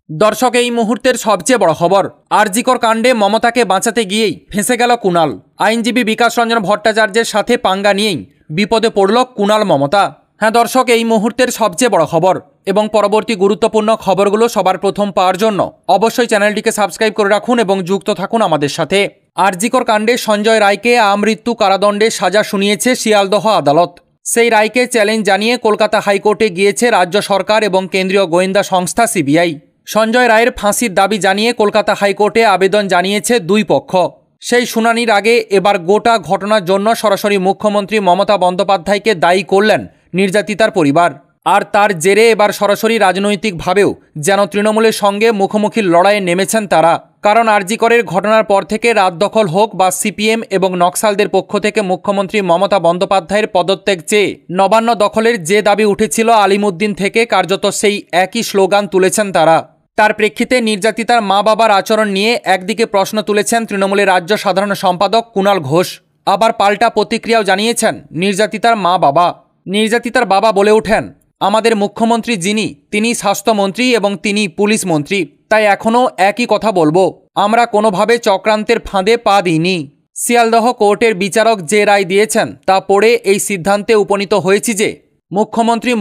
দর্শক, এই মুহূর্তের সবচেয়ে বড় খবর, আরজিকর কাণ্ডে মমতাকে বাঁচাতে গিয়েই ফেঁসে গেল কুণাল। আইনজীবী বিকাশ রঞ্জন ভট্টাচার্যের সাথে পাঙ্গা নিয়েই বিপদে পড়ল কুণাল মমতা। হ্যাঁ দর্শক, এই মুহূর্তের সবচেয়ে বড় খবর এবং পরবর্তী গুরুত্বপূর্ণ খবরগুলো সবার প্রথম পাওয়ার জন্য অবশ্যই চ্যানেলটিকে সাবস্ক্রাইব করে রাখুন এবং যুক্ত থাকুন আমাদের সাথে। আরজিকর কাণ্ডে সঞ্জয় রায়কে আমৃত্যু কারাদণ্ডের সাজা শুনিয়েছে শিয়ালদহ আদালত। সেই রায়কে চ্যালেঞ্জ জানিয়ে কলকাতা হাইকোর্টে গিয়েছে রাজ্য সরকার এবং কেন্দ্রীয় গোয়েন্দা সংস্থা সিবিআই। সঞ্জয় রায়ের ফাঁসির দাবি জানিয়ে কলকাতা হাইকোর্টে আবেদন জানিয়েছে দুই পক্ষ। সেই শুনানির আগে এবার গোটা ঘটনার জন্য সরাসরি মুখ্যমন্ত্রী মমতা বন্দ্যোপাধ্যায়কে দায়ী করলেন নির্যাতিতার পরিবার। আর তার জেরে এবার সরাসরি রাজনৈতিকভাবেও যেন তৃণমূলের সঙ্গে মুখোমুখি লড়াইয়ে নেমেছেন তারা। কারণ আরজিকরের ঘটনার পর থেকে রাত দখল হোক বা সিপিএম এবং নকশালদের পক্ষ থেকে মুখ্যমন্ত্রী মমতা বন্দ্যোপাধ্যায়ের পদত্যাগ চেয়ে নবান্ন দখলের যে দাবি উঠেছিল আলিমুদ্দিন থেকে, কার্যত সেই একই স্লোগান তুলেছেন তারা। তার প্রেক্ষিতে নির্যাতিতার মা বাবার আচরণ নিয়ে একদিকে প্রশ্ন তুলেছেন তৃণমূলের রাজ্য সাধারণ সম্পাদক কুণাল ঘোষ, আবার পাল্টা প্রতিক্রিয়াও জানিয়েছেন নির্যাতিতার মা বাবা। নির্যাতিতার বাবা বলে ওঠেন, আমাদের মুখ্যমন্ত্রী যিনি, তিনি স্বাস্থ্যমন্ত্রী এবং তিনি পুলিশ মন্ত্রী, তাই এখনও একই কথা বলবো, আমরা কোনোভাবে চক্রান্তের ফাঁদে পা দিইনি। শিয়ালদহ কোর্টের বিচারক যে রায় দিয়েছেন তা পড়ে এই সিদ্ধান্তে উপনীত হয়েছি যে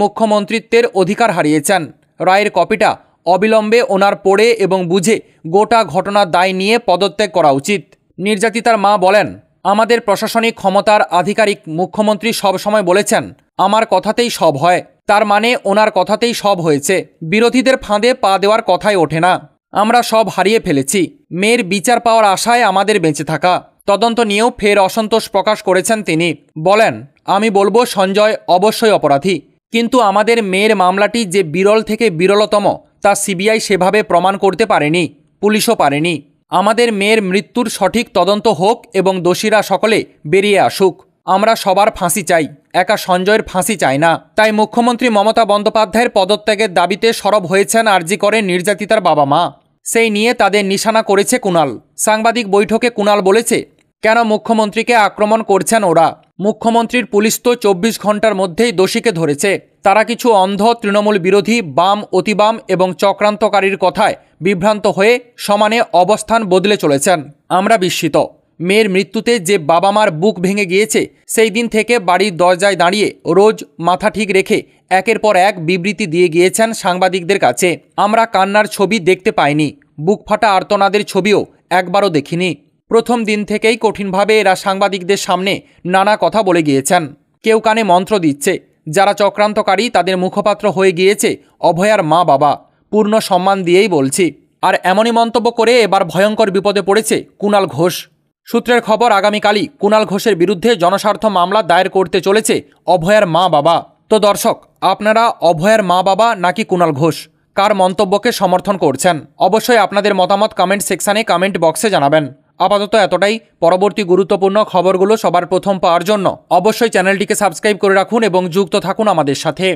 মুখ্যমন্ত্রিত্বের অধিকার হারিয়েছেন। রায়ের কপিটা অবিলম্বে ওনার পড়ে এবং বুঝে গোটা ঘটনার দায় নিয়ে পদত্যাগ করা উচিত। নির্যাতিতার মা বলেন, আমাদের প্রশাসনিক ক্ষমতার আধিকারিক মুখ্যমন্ত্রী সবসময় বলেছেন আমার কথাতেই সব হয়, তার মানে ওনার কথাতেই সব হয়েছে, বিরোধীদের ফাঁদে পা দেওয়ার কথাই ওঠে না। আমরা সব হারিয়ে ফেলেছি, মেয়ের বিচার পাওয়ার আশায় আমাদের বেঁচে থাকা। তদন্ত নিয়েও ফের অসন্তোষ প্রকাশ করেছেন তিনি। বলেন, আমি বলবো সঞ্জয় অবশ্যই অপরাধী, কিন্তু আমাদের মেয়ের মামলাটি যে বিরল থেকে বিরলতম তা সিবিআই সেভাবে প্রমাণ করতে পারেনি, পুলিশও পারেনি। আমাদের মেয়ের মৃত্যুর সঠিক তদন্ত হোক এবং দোষীরা সকলে বেরিয়ে আসুক। আমরা সবার ফাঁসি চাই, একা সঞ্জয়ের ফাঁসি চাই না। তাই মুখ্যমন্ত্রী মমতা বন্দ্যোপাধ্যায়ের পদত্যাগের দাবিতে সরব হয়েছেন আরজিকরের নির্যাতিতার বাবা মা। সেই নিয়ে তাদের নিশানা করেছে কুণাল। সাংবাদিক বৈঠকে কুণাল বলেছে, কেন মুখ্যমন্ত্রীকে আক্রমণ করছেন ওরা? মুখ্যমন্ত্রীর পুলিশ তো 24 ঘন্টার মধ্যেই দোষীকে ধরেছে। তারা কিছু অন্ধ তৃণমূল বিরোধী বাম, অতিবাম এবং চক্রান্তকারীর কথায় বিভ্রান্ত হয়ে সমানে অবস্থান বদলে চলেছেন। আমরা বিস্মিত। মেয়ের মৃত্যুতে যে বাবা মার বুক ভেঙে গিয়েছে, সেই দিন থেকে বাড়ির দরজায় দাঁড়িয়ে রোজ মাথা ঠিক রেখে একের পর এক বিবৃতি দিয়ে গিয়েছেন সাংবাদিকদের কাছে। আমরা কান্নার ছবি দেখতে পাইনি, বুক ফাটা আর্তনাদের ছবিও একবারও দেখিনি। প্রথম দিন থেকেই কঠিনভাবে এরা সাংবাদিকদের সামনে নানা কথা বলে গিয়েছেন। কেউ কানে মন্ত্র দিচ্ছে। যারা চক্রান্তকারী তাদের মুখপাত্র হয়ে গিয়েছে অভয়ার মা বাবা। পূর্ণ সম্মান দিয়েই বলছি। আর এমনই মন্তব্য করে এবার ভয়ঙ্কর বিপদে পড়েছে কুণাল ঘোষ। সূত্রের খবর, আগামীকালই কুণাল ঘোষের বিরুদ্ধে জনস্বার্থ মামলা দায়ের করতে চলেছে অভয়ার মা বাবা। তো দর্শক, আপনারা অভয়ার মা বাবা নাকি কুণাল ঘোষ, কার মন্তব্যকে সমর্থন করছেন? অবশ্যই আপনাদের মতামত কমেন্ট সেকশানে কমেন্ট বক্সে জানাবেন। আপাতত এতটাই। পরবর্তী গুরুত্বপূর্ণ খবরগুলো সবার প্রথম পাওয়ার জন্য অবশ্যই চ্যানেলটিকে সাবস্ক্রাইব করে রাখুন এবং যুক্ত থাকুন আমাদের সাথে।